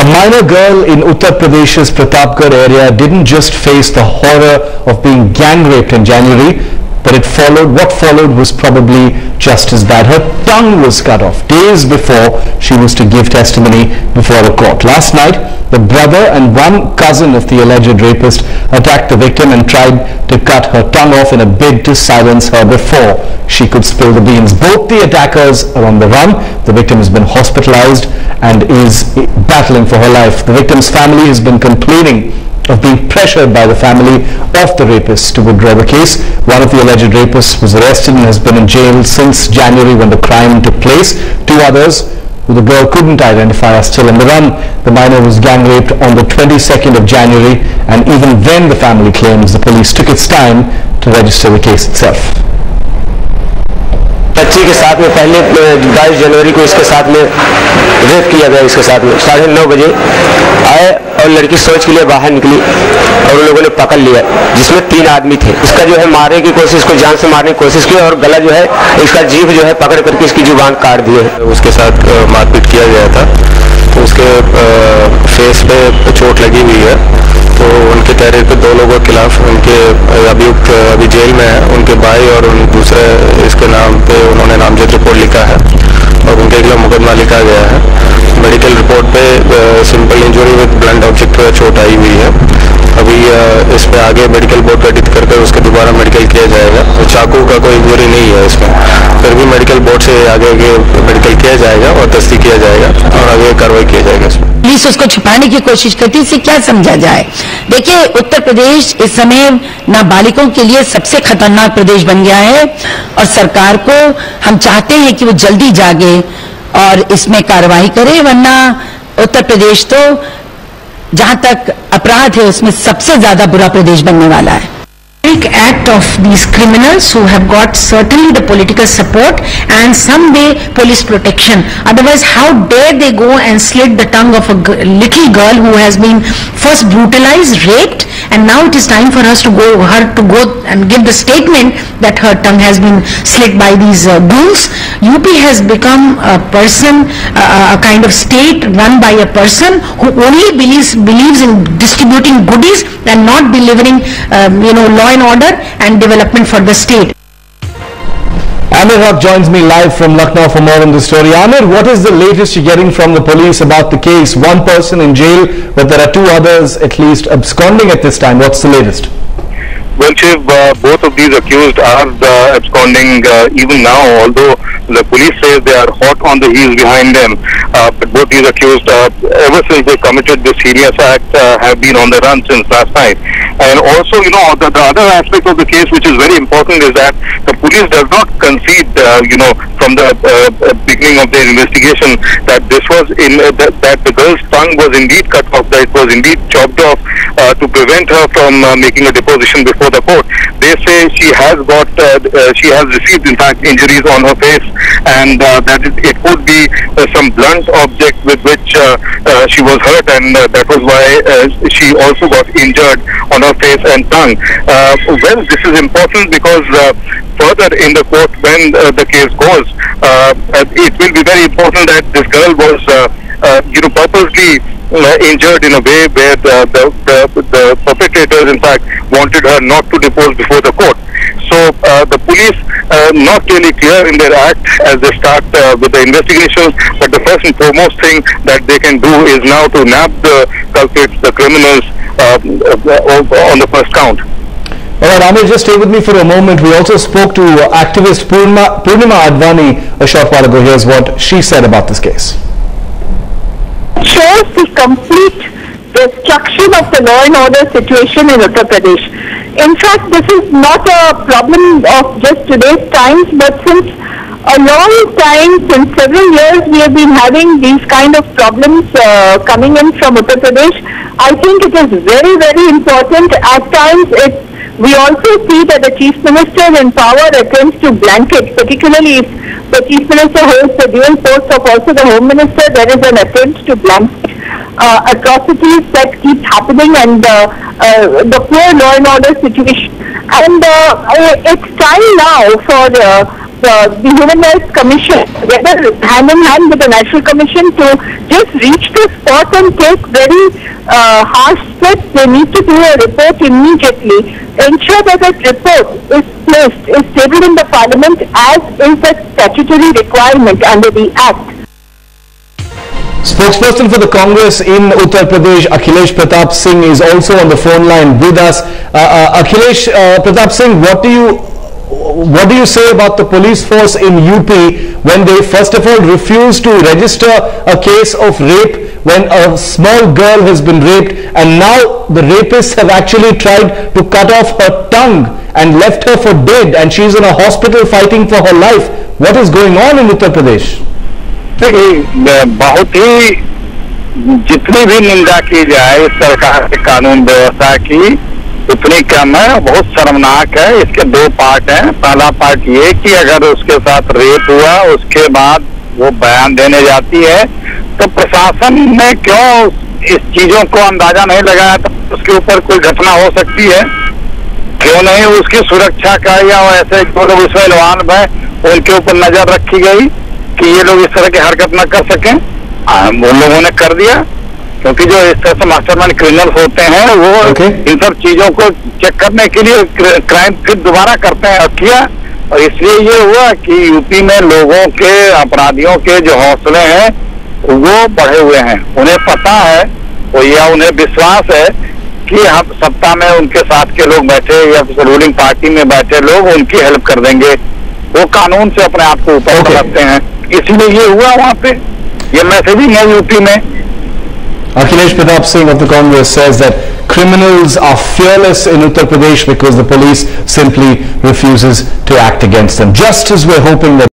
A minor girl in Uttar Pradesh's Pratapgarh area didn't just face the horror of being gang raped in January, but what followed was probably just as bad. Her tongue was cut off days before she was to give testimony before the court. Last night, the brother and one cousin of the alleged rapist attacked the victim and tried to cut her tongue off in a bid to silence her before she could spill the beans. Both the attackers are on the run. The victim has been hospitalized and is battling for her life. The victim's family has been complaining of being pressured by the family of the rapist to withdraw the case. One of the alleged rapists was arrested and has been in jail since January when the crime took place. Two others, who the girl couldn't identify, are still on the run. The minor was gang raped on the 22nd of January, and even then the family claims the police took its time to register the case itself. बच्ची के साथ में पहले 22 जनवरी को इसके साथ में rape किया गया। इसके साथ में 9:30 बजे आए और लड़की सोच के लिए बाहर निकली और उन लोगों ने पकड़ लिया, जिसमें 3 आदमी थे। इसका जो है मारने की कोशिश, इसको जान से मारने की कोशिश की और गला जो है इसका जीभ जो है पकड़ करके इसकी जुबान काट दिए। उसके साथ मारपीट किया गया था, तो उसके फेस पे चोट लगी हुई है। तो उनके तहरीर पे 2 लोगों के खिलाफ उनके अभियुक्त अभी जेल में है। उनके भाई और उन दूसरे इसके नाम पे उन्होंने नामजद रिपोर्ट लिखा है और उनके खिलाफ मुकदमा लिखा गया है। मेडिकल रिपोर्ट पे simple injury with blunt object चोट आई हुई है। अभी इस पे आगे मेडिकल बोर्ड गठित करके उसके दोबारा मेडिकल किया जाएगा। तो चाकू का कोई इंजरी नहीं है इसमें, फिर भी मेडिकल बोर्ड से आगे मेडिकल किया जाएगा और तस्दीक किया जाएगा और आगे कार्रवाई किया जाएगा इसमें। पुलिस उसको छुपाने की कोशिश करती है, इससे क्या समझा जाए? देखिए, उत्तर प्रदेश इस समय नाबालिगों के लिए सबसे खतरनाक प्रदेश बन गया है और सरकार को हम चाहते हैं कि वो जल्दी जागे और इसमें कार्रवाई करे, वरना उत्तर प्रदेश तो जहां तक अपराध है उसमें सबसे ज्यादा बुरा प्रदेश बनने वाला है। Act of these criminals who have got certainly the political support and some way police protection. Otherwise, how dare they go and slit the tongue of a little girl who has been first brutalized, raped, and now it is time for her to go and give the statement that her tongue has been slit by these goons. UP has become a person, a kind of state run by a person who only believes in distributing goodies and not delivering, law and order and development for the state. Amir Haq joins me live from Lucknow for more on this story. Amir, what is the latest you're getting from the police about the case? One person in jail, but there are 2 others at least absconding at this time. What's the latest? Well, Shiv, both of these accused are absconding even now, although the police say they are hot on the heels behind them. But both these accused, ever since they committed this heinous act, have been on the run since last night. And also, the other aspect of the case which is very important is that the police does not concede, from the beginning of their investigation that this was that the girl's tongue was indeed cut off, that it was indeed chopped off to prevent her from making a deposition before the court. They say she has received in fact injuries on her face, and that it could be some blunt object with which she was hurt, and that was why she also got injured on her face and tongue. Well, this is important because further in the court when the case goes, it will be very important that this girl was purposely injured in a way where the perpetrators in fact wanted her not to depose before the court. So the police not really clear in their act as they start with the investigations, but the first and foremost thing that they can do is now to nab the culprits, the criminals on the first count. All right, Amir, just stay with me for a moment. We also spoke to activist Purnima Advani a short while ago. Here's what she said about this case. Shows the complete destruction of the law and order situation in Uttar Pradesh. In fact, this is not a problem of just today's times, but since a long time, since several years, we have been having these kind of problems coming in from Uttar Pradesh. I think it is very, very important. At times, we also see that the Chief Minister in power attempts to blanket, particularly if the Chief Minister holds the dual post of also the Home Minister, there is an attempt to blanket atrocities that keep happening and the poor law and order situation. And it's time now for the Human Rights Commission, together hand in hand with the National Commission, to just reach the spot and take very harsh steps. They need to do a report immediately. Ensure that that report is tabled in the Parliament as is the statutory requirement under the Act. Spokesperson for the Congress in Uttar Pradesh, Akhilesh Pratap Singh, is also on the phone line with us. Akhilesh Pratap Singh, what do you say about the police force in UP when they first of all refused to register a case of rape when a small girl has been raped, and now the rapists have actually tried to cut off her tongue and left her for dead, and she's in a hospital fighting for her life? What is going on in Uttar Pradesh? बहुत ही जितनी भी निंदा की जाए इस सरकार के कानून व्यवस्था की उतनी कम है, बहुत शर्मनाक है। इसके दो पार्ट हैं। पहला पार्ट ये कि अगर उसके साथ रेप हुआ उसके बाद वो बयान देने जाती है तो प्रशासन ने क्यों इस चीजों को अंदाजा नहीं लगाया था उसके ऊपर कोई घटना हो सकती है? क्यों नहीं उसकी सुरक्षा का या ऐसे जो लोग उसमें इन्वॉल्व है उनके ऊपर नजर रखी गई कि ये लोग इस तरह की हरकत न कर सकें? उन लोगों ने कर दिया, क्योंकि जो इस तरह से मास्टरमाइंड क्रिमिनल्स होते हैं वो इन सब चीजों को चेक करने के लिए क्राइम फिर दोबारा करते हैं, और किया। और इसलिए ये हुआ कि यूपी में लोगों के, अपराधियों के जो हौसले हैं वो बढ़े हुए हैं। उन्हें पता है या उन्हें विश्वास है कि हम सत्ता में उनके साथ के लोग बैठे या रूलिंग पार्टी में बैठे लोग उनकी हेल्प कर देंगे। वो कानून से अपने आप को ऊपर रखते हैं, इसलिए ये हुआ वहां पे। ये मैसेजिंग है यूपी में। Akhilesh Pratap Singh of the Congress says that criminals are fearless in Uttar Pradesh because the police simply refuses to act against them. Just as we're hoping that